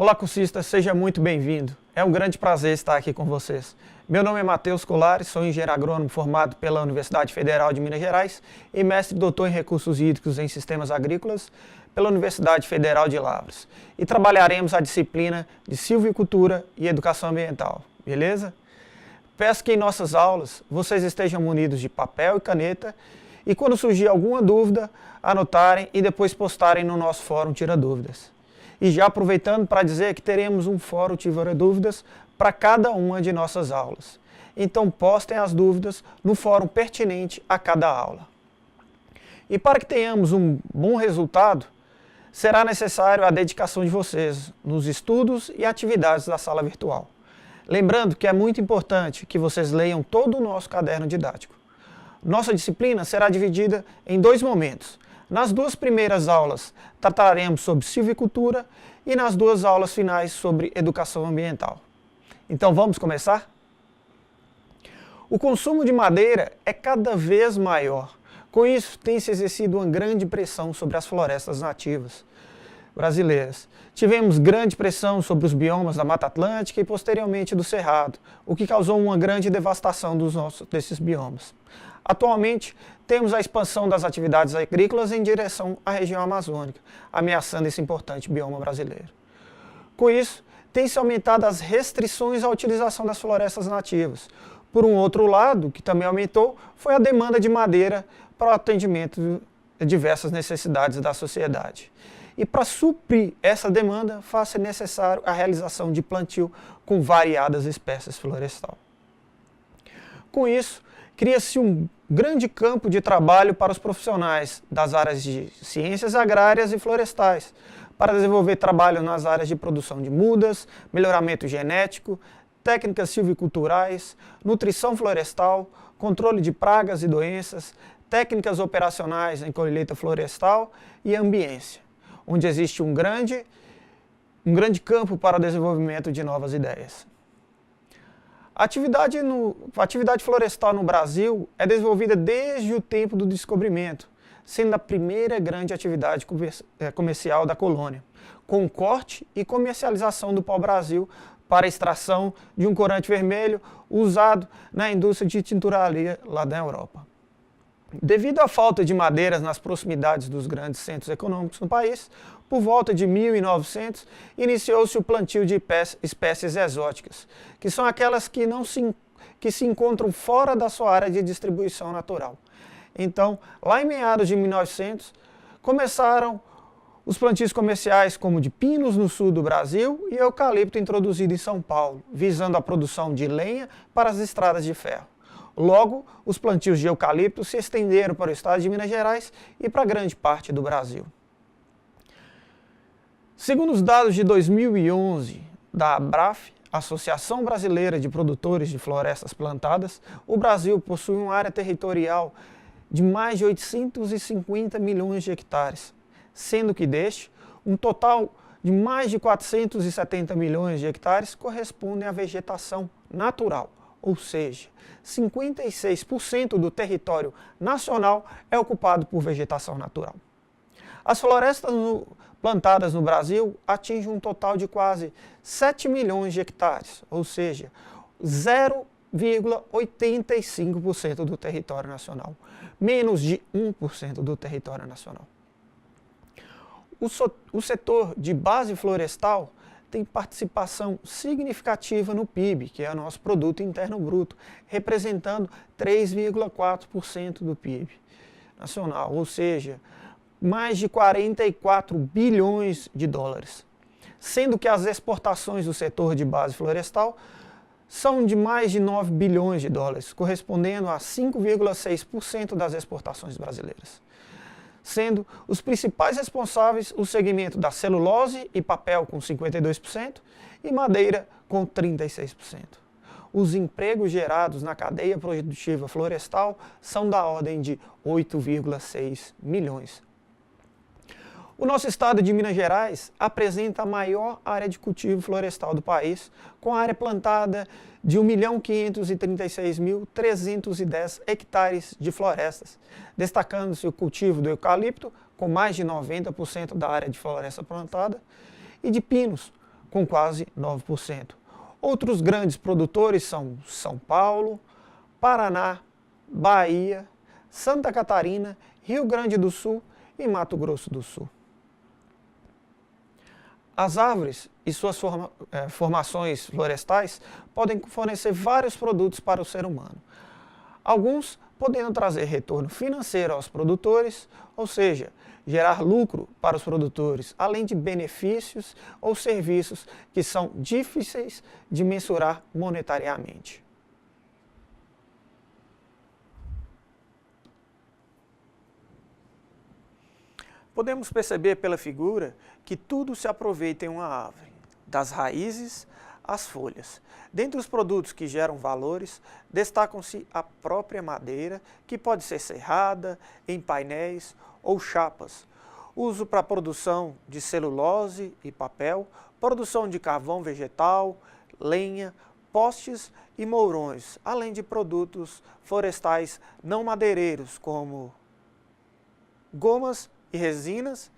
Olá, cursista, seja muito bem-vindo. É um grande prazer estar aqui com vocês. Meu nome é Matheus Colares, sou engenheiro agrônomo formado pela Universidade Federal de Minas Gerais e mestre e doutor em recursos hídricos em sistemas agrícolas pela Universidade Federal de Lavras. E trabalharemos a disciplina de silvicultura e educação ambiental, beleza? Peço que em nossas aulas vocês estejam munidos de papel e caneta e quando surgir alguma dúvida, anotarem e depois postarem no nosso fórum Tira Dúvidas. E já aproveitando para dizer que teremos um fórum Tira Dúvidas para cada uma de nossas aulas. Então postem as dúvidas no fórum pertinente a cada aula. E para que tenhamos um bom resultado, será necessário a dedicação de vocês nos estudos e atividades da sala virtual. Lembrando que é muito importante que vocês leiam todo o nosso caderno didático. Nossa disciplina será dividida em dois momentos. Nas duas primeiras aulas trataremos sobre silvicultura e nas duas aulas finais sobre educação ambiental. Então vamos começar? O consumo de madeira é cada vez maior. Com isso, tem-se exercido uma grande pressão sobre as florestas nativas brasileiras. Tivemos grande pressão sobre os biomas da Mata Atlântica e posteriormente do Cerrado, o que causou uma grande devastação desses biomas. Atualmente, temos a expansão das atividades agrícolas em direção à região amazônica, ameaçando esse importante bioma brasileiro. Com isso, tem-se aumentado as restrições à utilização das florestas nativas. Por um outro lado, que também aumentou, foi a demanda de madeira para o atendimento de diversas necessidades da sociedade. E para suprir essa demanda, faz-se necessário a realização de plantio com variadas espécies florestais. Com isso, cria-se um grande campo de trabalho para os profissionais das áreas de ciências agrárias e florestais, para desenvolver trabalho nas áreas de produção de mudas, melhoramento genético, técnicas silviculturais, nutrição florestal, controle de pragas e doenças, técnicas operacionais em colheita florestal e ambiência, onde existe um grande campo para o desenvolvimento de novas ideias. A atividade florestal no Brasil é desenvolvida desde o tempo do descobrimento, sendo a primeira grande atividade comercial da colônia, com o corte e comercialização do pau-brasil para a extração de um corante vermelho usado na indústria de tinturaria lá da Europa. Devido à falta de madeiras nas proximidades dos grandes centros econômicos no país, por volta de 1900, iniciou-se o plantio de espécies exóticas, que são aquelas que se encontram fora da sua área de distribuição natural. Então, lá em meados de 1900, começaram os plantios comerciais como de pinos no sul do Brasil e eucalipto introduzido em São Paulo, visando a produção de lenha para as estradas de ferro. Logo, os plantios de eucalipto se estenderam para o estado de Minas Gerais e para grande parte do Brasil. Segundo os dados de 2011 da ABRAF, Associação Brasileira de Produtores de Florestas Plantadas, o Brasil possui uma área territorial de mais de 850 milhões de hectares, sendo que deste, um total de mais de 470 milhões de hectares correspondem à vegetação natural, ou seja, 56% do território nacional é ocupado por vegetação natural. As florestas plantadas no Brasil atingem um total de quase 7 milhões de hectares, ou seja, 0,85% do território nacional, menos de 1% do território nacional. O setor de base florestal tem participação significativa no PIB, que é o nosso Produto Interno Bruto, representando 3,4% do PIB nacional, ou seja, mais de 44 bilhões de dólares. Sendo que as exportações do setor de base florestal são de mais de 9 bilhões de dólares, correspondendo a 5,6% das exportações brasileiras. Sendo os principais responsáveis o segmento da celulose e papel com 52% e madeira com 36%. Os empregos gerados na cadeia produtiva florestal são da ordem de 8,6 milhões. O nosso estado de Minas Gerais apresenta a maior área de cultivo florestal do país, com área plantada de 1.536.310 hectares de florestas, destacando-se o cultivo do eucalipto, com mais de 90% da área de floresta plantada, e de pinos, com quase 9%. Outros grandes produtores são São Paulo, Paraná, Bahia, Santa Catarina, Rio Grande do Sul e Mato Grosso do Sul. As árvores e suas formações florestais podem fornecer vários produtos para o ser humano. Alguns podendo trazer retorno financeiro aos produtores, ou seja, gerar lucro para os produtores, além de benefícios ou serviços que são difíceis de mensurar monetariamente. Podemos perceber pela figura que tudo se aproveita em uma árvore, das raízes às folhas. Dentre os produtos que geram valores, destacam-se a própria madeira, que pode ser serrada em painéis ou chapas. Uso para a produção de celulose e papel, produção de carvão vegetal, lenha, postes e mourões, além de produtos florestais não madeireiros, como gomas e resinas,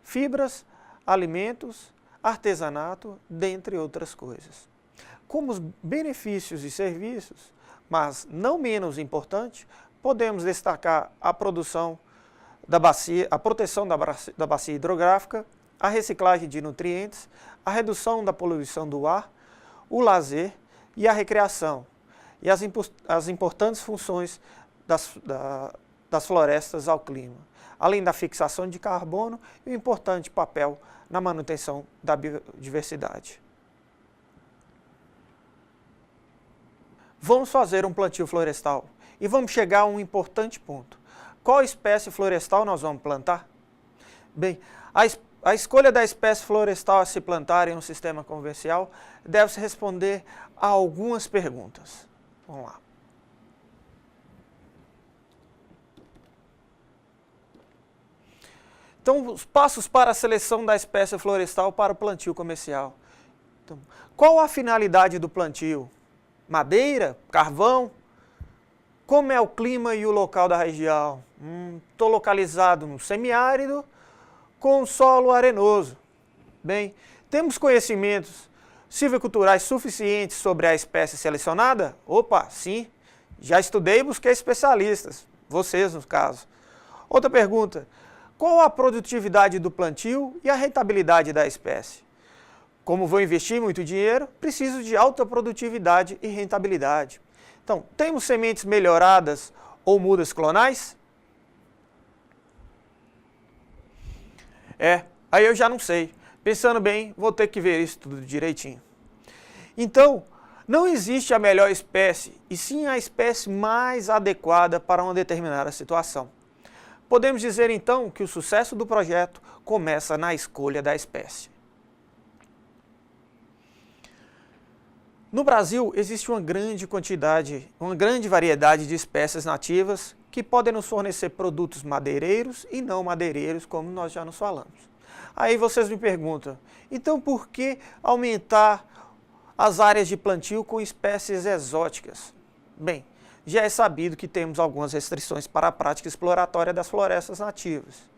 fibras, alimentos, artesanato, dentre outras coisas. Como os benefícios e serviços, mas não menos importante, podemos destacar a produção da bacia, a proteção da bacia hidrográfica, a reciclagem de nutrientes, a redução da poluição do ar, o lazer e a recreação, e as importantes funções das florestas ao clima, além da fixação de carbono e o importante papel na manutenção da biodiversidade. Vamos fazer um plantio florestal e vamos chegar a um importante ponto. Qual espécie florestal nós vamos plantar? Bem, a escolha da espécie florestal a se plantar em um sistema convencional deve-se responder a algumas perguntas. Vamos lá. Então, os passos para a seleção da espécie florestal para o plantio comercial. Então, qual a finalidade do plantio? Madeira? Carvão? Como é o clima e o local da região? Estou localizado no semiárido com solo arenoso. Bem, temos conhecimentos silviculturais suficientes sobre a espécie selecionada? Opa, sim, já estudei e busquei especialistas, vocês no caso. Outra pergunta. Qual a produtividade do plantio e a rentabilidade da espécie? Como vou investir muito dinheiro, preciso de alta produtividade e rentabilidade. Então, temos sementes melhoradas ou mudas clonais? Aí eu já não sei. Pensando bem, vou ter que ver isso tudo direitinho. Então, não existe a melhor espécie, e sim a espécie mais adequada para uma determinada situação. Podemos dizer então que o sucesso do projeto começa na escolha da espécie. No Brasil existe uma grande variedade de espécies nativas que podem nos fornecer produtos madeireiros e não madeireiros, como nós já nos falamos. Aí vocês me perguntam, então por que aumentar as áreas de plantio com espécies exóticas? Bem, já é sabido que temos algumas restrições para a prática exploratória das florestas nativas.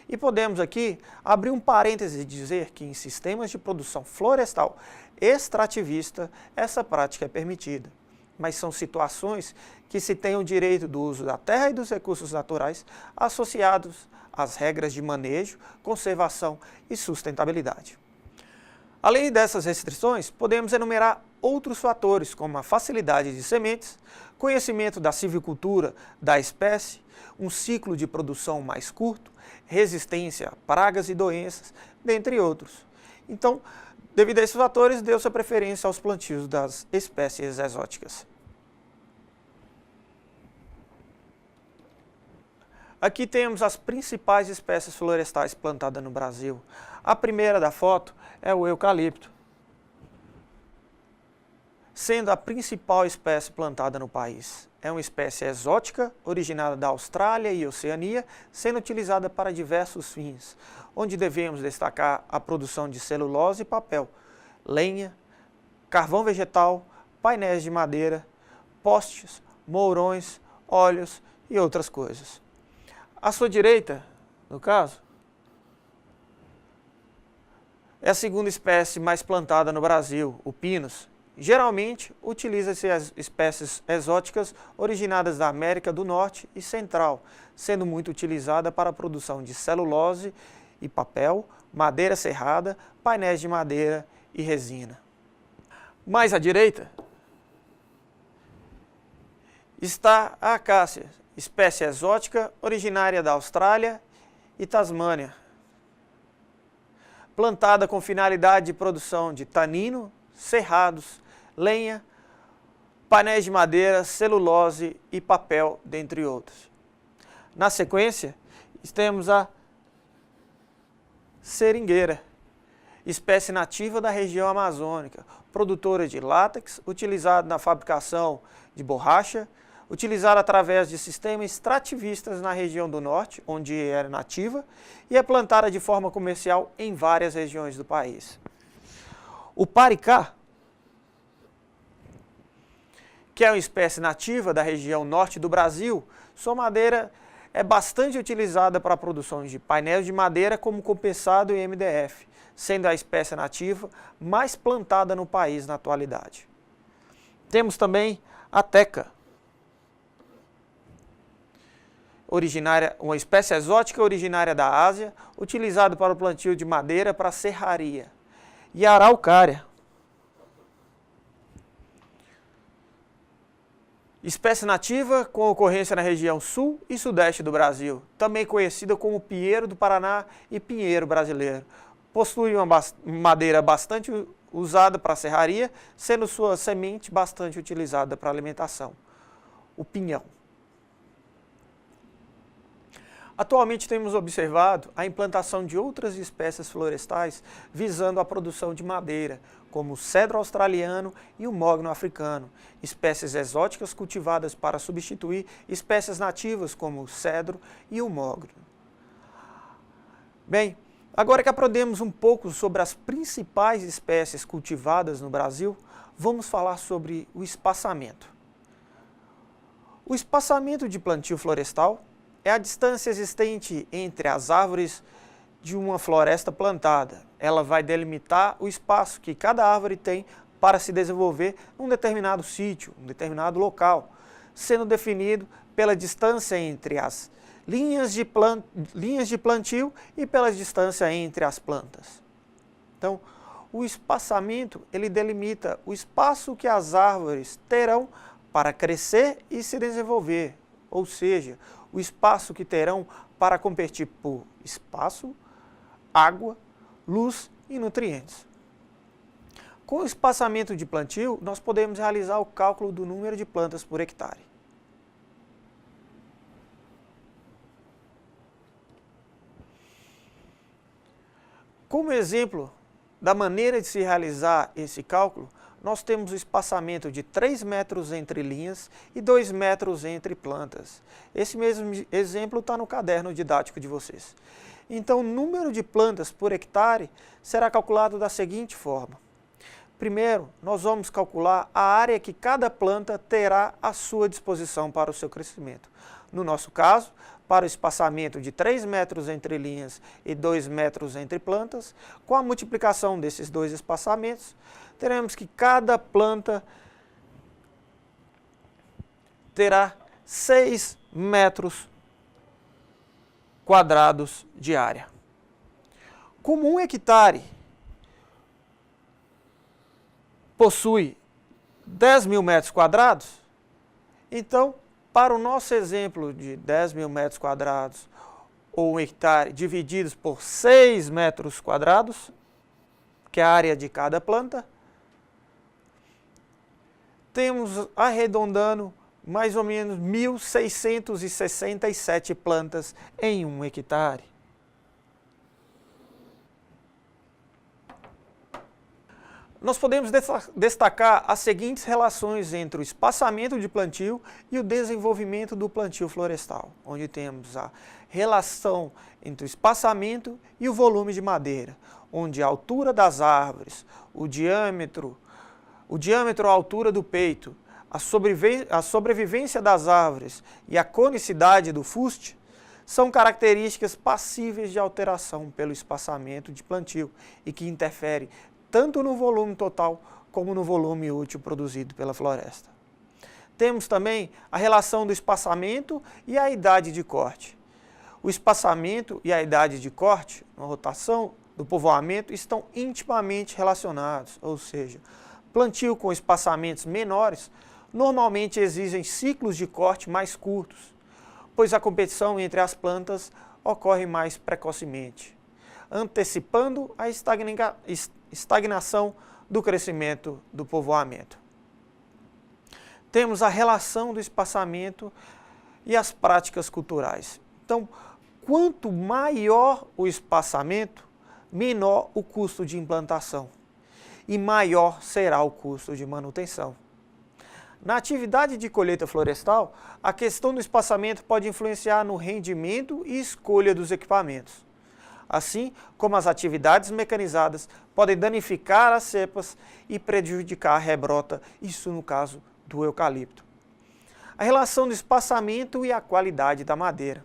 E podemos aqui abrir um parêntese e dizer que em sistemas de produção florestal extrativista, essa prática é permitida. Mas são situações que se tem o direito do uso da terra e dos recursos naturais associados às regras de manejo, conservação e sustentabilidade. Além dessas restrições, podemos enumerar outros fatores, como a facilidade de sementes, conhecimento da silvicultura da espécie, um ciclo de produção mais curto, resistência a pragas e doenças, dentre outros. Então, devido a esses fatores, deu-se a preferência aos plantios das espécies exóticas. Aqui temos as principais espécies florestais plantadas no Brasil. A primeira da foto é o eucalipto, sendo a principal espécie plantada no país. É uma espécie exótica, originada da Austrália e Oceania, sendo utilizada para diversos fins, onde devemos destacar a produção de celulose e papel, lenha, carvão vegetal, painéis de madeira, postes, mourões, óleos e outras coisas. À sua direita, no caso, É a segunda espécie mais plantada no Brasil, o pinus. Geralmente, utiliza-se as espécies exóticas originadas da América do Norte e Central, sendo muito utilizada para a produção de celulose e papel, madeira serrada, painéis de madeira e resina. Mais à direita está a acácia, espécie exótica originária da Austrália e Tasmânia, plantada com finalidade de produção de tanino, serrados, lenha, painéis de madeira, celulose e papel, dentre outros. Na sequência, temos a seringueira, espécie nativa da região amazônica, produtora de látex, utilizada na fabricação de borracha, utilizada através de sistemas extrativistas na região do norte, onde era nativa, e é plantada de forma comercial em várias regiões do país. O paricá, que é uma espécie nativa da região norte do Brasil, sua madeira é bastante utilizada para a produção de painéis de madeira como compensado e MDF, sendo a espécie nativa mais plantada no país na atualidade. Temos também a teca, uma espécie exótica originária da Ásia, utilizada para o plantio de madeira para serraria. E a araucária, espécie nativa com ocorrência na região sul e sudeste do Brasil, também conhecida como pinheiro do Paraná e pinheiro brasileiro. Possui uma madeira bastante usada para serraria, sendo sua semente bastante utilizada para alimentação. O pinhão. Atualmente temos observado a implantação de outras espécies florestais visando a produção de madeira, como o cedro australiano e o mogno africano, espécies exóticas cultivadas para substituir espécies nativas como o cedro e o mogno. Bem, agora que aprendemos um pouco sobre as principais espécies cultivadas no Brasil, vamos falar sobre o espaçamento. O espaçamento de plantio florestal é a distância existente entre as árvores de uma floresta plantada. Ela vai delimitar o espaço que cada árvore tem para se desenvolver num determinado sítio, um determinado local, sendo definido pela distância entre as linhas de plantio e pela distância entre as plantas. Então, o espaçamento, ele delimita o espaço que as árvores terão para crescer e se desenvolver, ou seja, o espaço que terão para competir por espaço, água, luz e nutrientes. Com o espaçamento de plantio, nós podemos realizar o cálculo do número de plantas por hectare. Como exemplo da maneira de se realizar esse cálculo, nós temos o espaçamento de 3 metros entre linhas e 2 metros entre plantas. Esse mesmo exemplo está no caderno didático de vocês. Então, o número de plantas por hectare será calculado da seguinte forma. Primeiro, nós vamos calcular a área que cada planta terá à sua disposição para o seu crescimento. No nosso caso, para o espaçamento de 3 metros entre linhas e 2 metros entre plantas, com a multiplicação desses dois espaçamentos, teremos que cada planta terá 6 metros quadrados de área. Como 1 hectare possui 10 mil metros quadrados, então, para o nosso exemplo de 10 mil metros quadrados ou 1 hectare divididos por 6 metros quadrados, que é a área de cada planta, temos arredondando mais ou menos 1.667 plantas em 1 hectare. Nós podemos destacar as seguintes relações entre o espaçamento de plantio e o desenvolvimento do plantio florestal, onde temos a relação entre o espaçamento e o volume de madeira, onde a altura das árvores, o diâmetro, a altura do peito, a sobrevivência das árvores e a conicidade do fuste são características passíveis de alteração pelo espaçamento de plantio e que interfere tanto no volume total como no volume útil produzido pela floresta. Temos também a relação do espaçamento e a idade de corte. O espaçamento e a idade de corte, na rotação do povoamento, estão intimamente relacionados, ou seja, plantio com espaçamentos menores normalmente exigem ciclos de corte mais curtos, pois a competição entre as plantas ocorre mais precocemente, antecipando a estagnação do crescimento do povoamento. Temos a relação do espaçamento e as práticas culturais. Então, quanto maior o espaçamento, menor o custo de implantação e maior será o custo de manutenção. Na atividade de colheita florestal, a questão do espaçamento pode influenciar no rendimento e escolha dos equipamentos, assim como as atividades mecanizadas podem danificar as cepas e prejudicar a rebrota, isso no caso do eucalipto. A relação do espaçamento e a qualidade da madeira.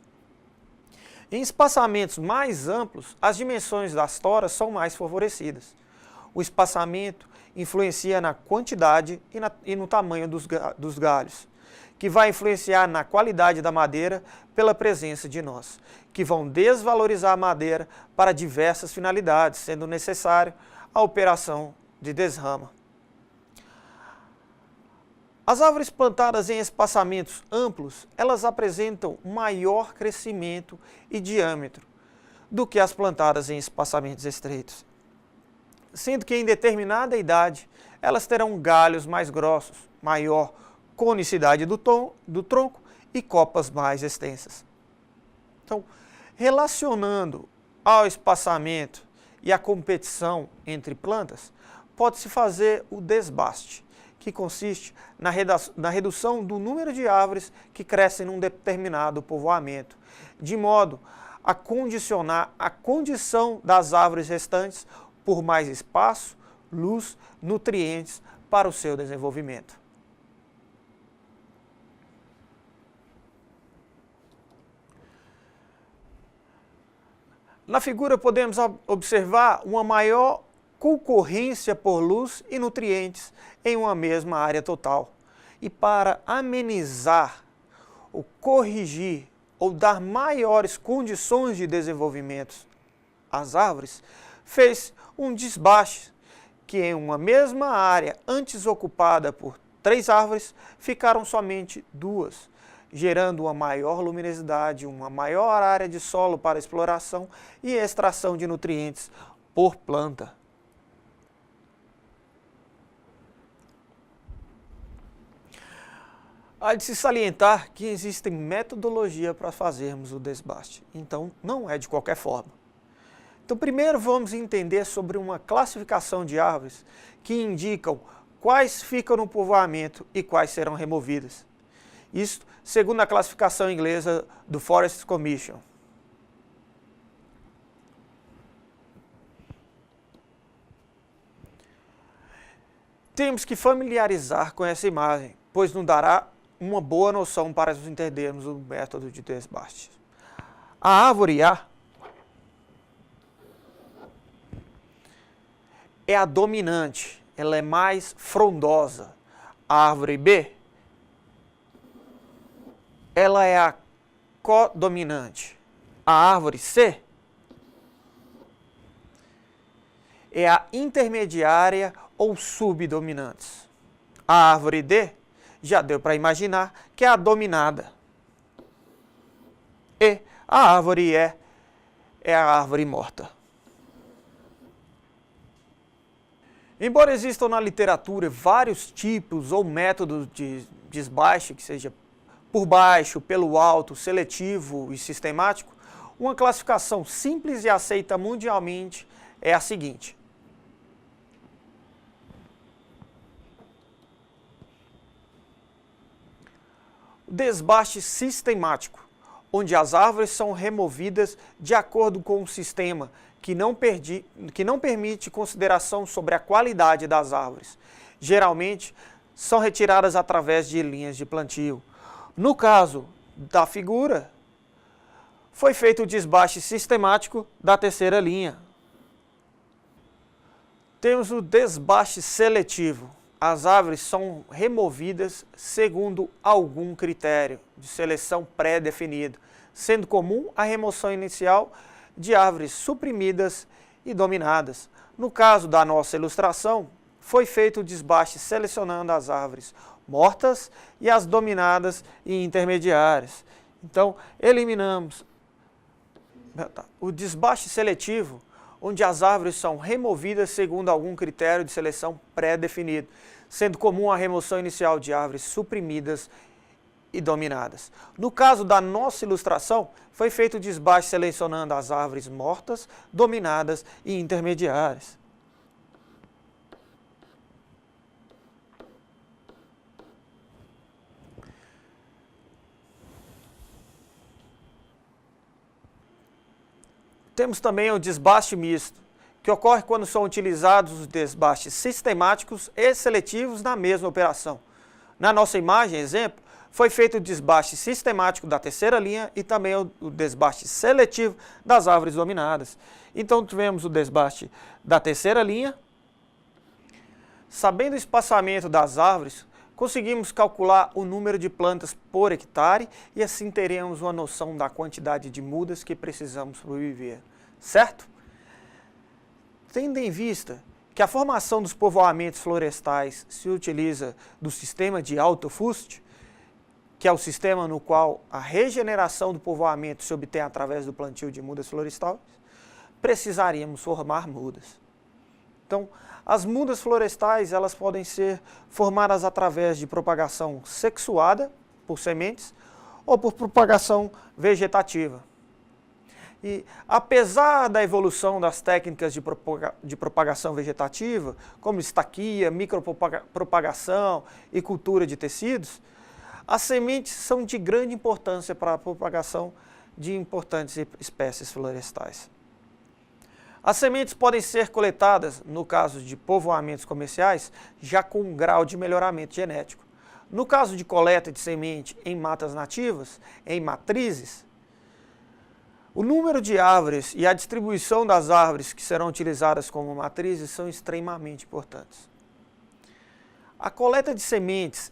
Em espaçamentos mais amplos, as dimensões das toras são mais favorecidas. O espaçamento influencia na quantidade e no tamanho dos galhos, que vai influenciar na qualidade da madeira pela presença de nós, que vão desvalorizar a madeira para diversas finalidades, sendo necessária a operação de desrama. As árvores plantadas em espaçamentos amplos, elas apresentam maior crescimento e diâmetro do que as plantadas em espaçamentos estreitos, sendo que em determinada idade elas terão galhos mais grossos, maior conicidade do tronco e copas mais extensas. Então, relacionando ao espaçamento e à competição entre plantas, pode-se fazer o desbaste, que consiste na redução do número de árvores que crescem num determinado povoamento, de modo a condicionar a condição das árvores restantes por mais espaço, luz, nutrientes para o seu desenvolvimento. Na figura podemos observar uma maior concorrência por luz e nutrientes em uma mesma área total. E para amenizar ou corrigir ou dar maiores condições de desenvolvimento às árvores, fez um desbaste que em uma mesma área antes ocupada por 3 árvores, ficaram somente 2, gerando uma maior luminosidade, uma maior área de solo para exploração e extração de nutrientes por planta. Há de se salientar que existem metodologia para fazermos o desbaste, então não é de qualquer forma. Então primeiro vamos entender sobre uma classificação de árvores que indicam quais ficam no povoamento e quais serão removidas. Isto segundo a classificação inglesa do Forest Commission. Temos que familiarizar com essa imagem, pois nos dará uma boa noção para entendermos o método de desbaste. A árvore A é a dominante, ela é mais frondosa. A árvore B, ela é a codominante. A árvore C é a intermediária ou subdominante. A árvore D, já deu para imaginar que é a dominada. E a árvore E é a árvore morta. Embora existam na literatura vários tipos ou métodos de desbaste, que seja por baixo, pelo alto, seletivo e sistemático, uma classificação simples e aceita mundialmente é a seguinte. Desbaste sistemático, onde as árvores são removidas de acordo com um sistema que não permite consideração sobre a qualidade das árvores. Geralmente, são retiradas através de linhas de plantio. No caso da figura, foi feito o desbaste sistemático da terceira linha. Temos o desbaste seletivo. As árvores são removidas segundo algum critério de seleção pré-definido, sendo comum a remoção inicial de árvores suprimidas e dominadas. No caso da nossa ilustração, foi feito o desbaste selecionando as árvores mortas e as dominadas e intermediárias. Então, eliminamos o desbaste seletivo, onde as árvores são removidas segundo algum critério de seleção pré-definido, sendo comum a remoção inicial de árvores suprimidas e dominadas. No caso da nossa ilustração, foi feito o desbaste selecionando as árvores mortas, dominadas e intermediárias. Temos também o desbaste misto, que ocorre quando são utilizados os desbastes sistemáticos e seletivos na mesma operação. Na nossa imagem, exemplo, foi feito o desbaste sistemático da terceira linha e também o desbaste seletivo das árvores dominadas. Então, tivemos o desbaste da terceira linha. Sabendo o espaçamento das árvores, conseguimos calcular o número de plantas por hectare e assim teremos uma noção da quantidade de mudas que precisamos para viver, certo? Tendo em vista que a formação dos povoamentos florestais se utiliza do sistema de autofuste, que é o sistema no qual a regeneração do povoamento se obtém através do plantio de mudas florestais, precisaríamos formar mudas. Então, as mudas florestais elas podem ser formadas através de propagação sexuada, por sementes, ou por propagação vegetativa. E, apesar da evolução das técnicas de propagação vegetativa, como estaquia, micropropagação e cultura de tecidos, as sementes são de grande importância para a propagação de importantes espécies florestais. As sementes podem ser coletadas, no caso de povoamentos comerciais, já com um grau de melhoramento genético. No caso de coleta de semente em matas nativas, em matrizes, o número de árvores e a distribuição das árvores que serão utilizadas como matrizes são extremamente importantes. A coleta de sementes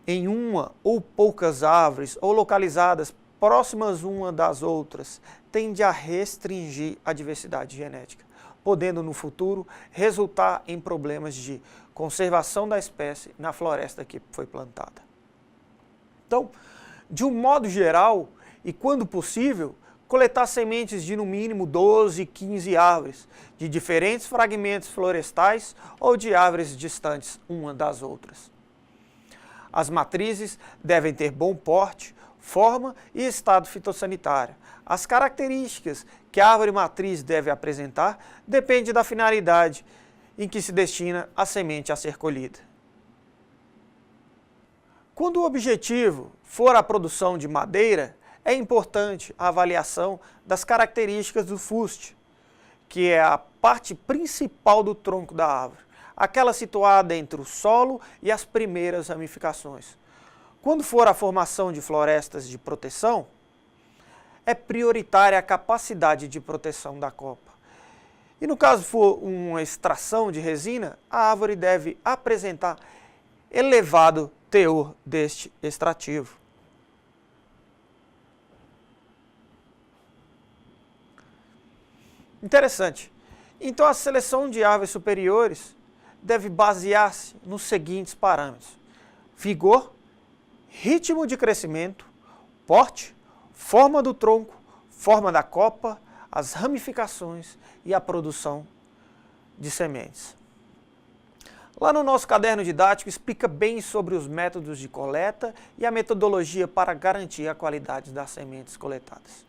em uma ou poucas árvores ou localizadas próximas uma das outras tende a restringir a diversidade genética, podendo no futuro resultar em problemas de conservação da espécie na floresta que foi plantada. Então, de um modo geral e quando possível, coletar sementes de no mínimo 12, 15 árvores, de diferentes fragmentos florestais ou de árvores distantes uma das outras. As matrizes devem ter bom porte, forma e estado fitossanitário. As características que a árvore matriz deve apresentar depende da finalidade em que se destina a semente a ser colhida. Quando o objetivo for a produção de madeira, é importante a avaliação das características do fuste, que é a parte principal do tronco da árvore, aquela situada entre o solo e as primeiras ramificações. Quando for a formação de florestas de proteção, é prioritária a capacidade de proteção da copa. E no caso for uma extração de resina, a árvore deve apresentar elevado teor deste extrativo. Interessante. Então, a seleção de árvores superiores deve basear-se nos seguintes parâmetros: vigor, ritmo de crescimento, porte, forma do tronco, forma da copa, as ramificações e a produção de sementes. Lá no nosso caderno didático explica bem sobre os métodos de coleta e a metodologia para garantir a qualidade das sementes coletadas.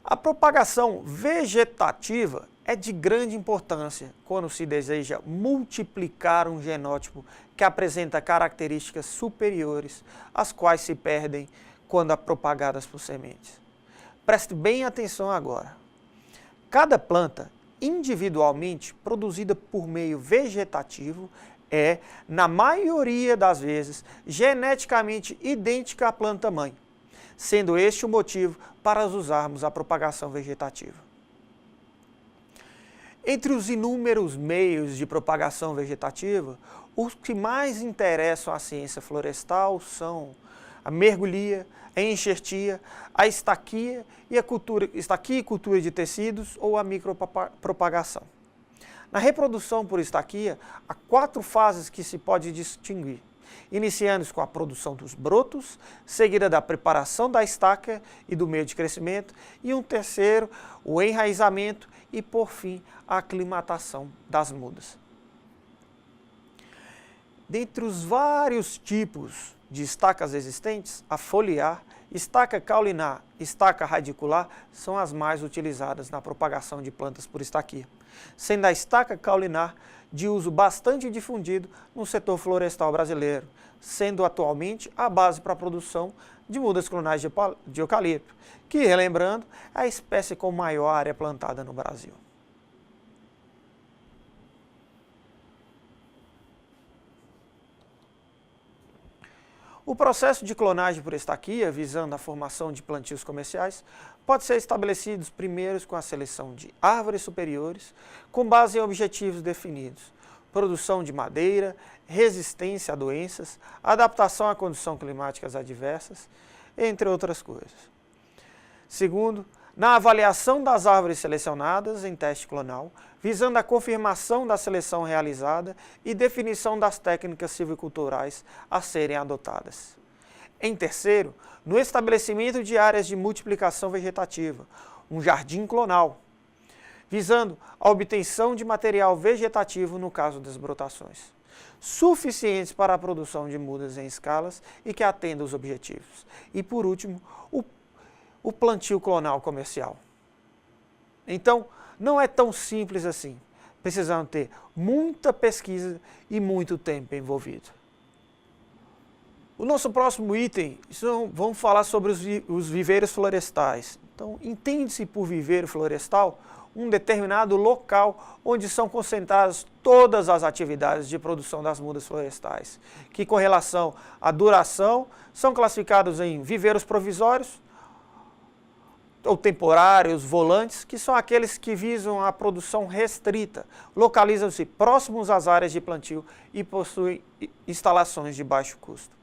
A propagação vegetativa é de grande importância quando se deseja multiplicar um genótipo que apresenta características superiores às quais se perdem quando propagadas por sementes. Preste bem atenção agora. Cada planta, individualmente produzida por meio vegetativo, é, na maioria das vezes, geneticamente idêntica à planta-mãe. sendo este o motivo para usarmos a propagação vegetativa. Entre os inúmeros meios de propagação vegetativa, os que mais interessam à ciência florestal são a mergulhia, a enxertia, a estaquia e cultura de tecidos ou a micropropagação. Na reprodução por estaquia, há 4 fases que se pode distinguir, iniciando com a produção dos brotos, seguida da preparação da estaca e do meio de crescimento, e um terceiro, o enraizamento e, por fim, a aclimatação das mudas. Dentre os vários tipos de estacas existentes, a foliar, estaca caulinar e estaca radicular são as mais utilizadas na propagação de plantas por estaquia, sendo a estaca caulinar de uso bastante difundido no setor florestal brasileiro, sendo atualmente a base para a produção de mudas clonais de eucalipto, que, relembrando, é a espécie com maior área plantada no Brasil. O processo de clonagem por estaquia, visando a formação de plantios comerciais, pode ser estabelecido primeiro com a seleção de árvores superiores, com base em objetivos definidos: produção de madeira, resistência a doenças, adaptação a condições climáticas adversas, entre outras coisas. Segundo, na avaliação das árvores selecionadas em teste clonal, visando a confirmação da seleção realizada e definição das técnicas silviculturais a serem adotadas. Em terceiro, no estabelecimento de áreas de multiplicação vegetativa, um jardim clonal, visando a obtenção de material vegetativo no caso das brotações, suficientes para a produção de mudas em escalas e que atendam os objetivos. E por último, o plantio clonal comercial. Então, não é tão simples assim. Precisamos ter muita pesquisa e muito tempo envolvido. O nosso próximo item, vamos falar sobre os viveiros florestais. Então, entende-se por viveiro florestal um determinado local onde são concentradas todas as atividades de produção das mudas florestais, que com relação à duração são classificados em viveiros provisórios, ou temporários, volantes, que são aqueles que visam a produção restrita, localizam-se próximos às áreas de plantio e possuem instalações de baixo custo.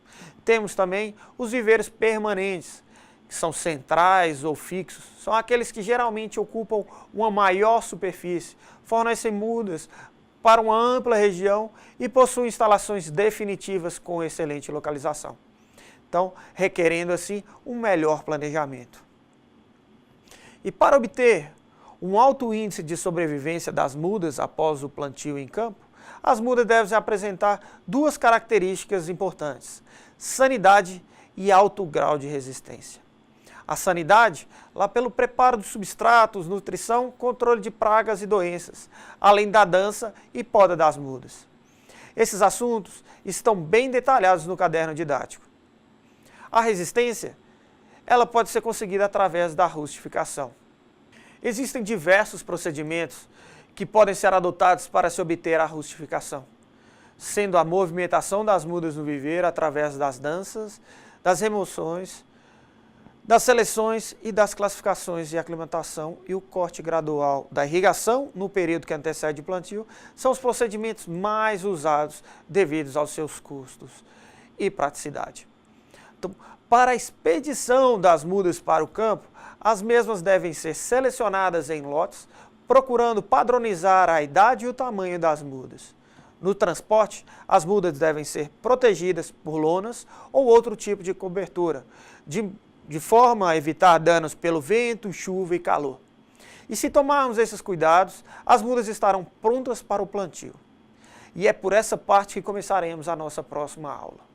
Temos também os viveiros permanentes, que são centrais ou fixos, são aqueles que geralmente ocupam uma maior superfície, fornecem mudas para uma ampla região e possuem instalações definitivas com excelente localização. Então, requerendo assim um melhor planejamento. E para obter um alto índice de sobrevivência das mudas após o plantio em campo, as mudas devem apresentar 2 características importantes: sanidade e alto grau de resistência. A sanidade, lá pelo preparo dos substratos, nutrição, controle de pragas e doenças, além da dança e poda das mudas. Esses assuntos estão bem detalhados no caderno didático. A resistência, ela pode ser conseguida através da rustificação. Existem diversos procedimentos que podem ser adotados para se obter a rustificação, sendo a movimentação das mudas no viveiro através das danças, das remoções, das seleções e das classificações de aclimatação e o corte gradual da irrigação no período que antecede o plantio são os procedimentos mais usados devido aos seus custos e praticidade. Então, para a expedição das mudas para o campo, as mesmas devem ser selecionadas em lotes, procurando padronizar a idade e o tamanho das mudas. No transporte, as mudas devem ser protegidas por lonas ou outro tipo de cobertura, de forma a evitar danos pelo vento, chuva e calor. E se tomarmos esses cuidados, as mudas estarão prontas para o plantio. E é por essa parte que começaremos a nossa próxima aula.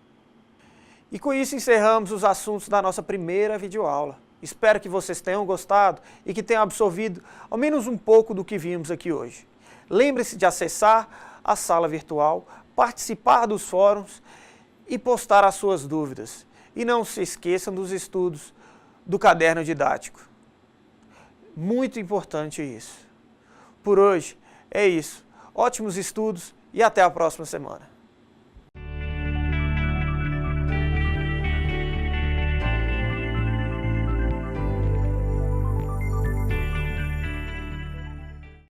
E com isso encerramos os assuntos da nossa primeira videoaula. Espero que vocês tenham gostado e que tenham absorvido ao menos um pouco do que vimos aqui hoje. Lembre-se de acessar a sala virtual, participar dos fóruns e postar as suas dúvidas. E não se esqueçam dos estudos do caderno didático. Muito importante isso. Por hoje é isso. Ótimos estudos e até a próxima semana.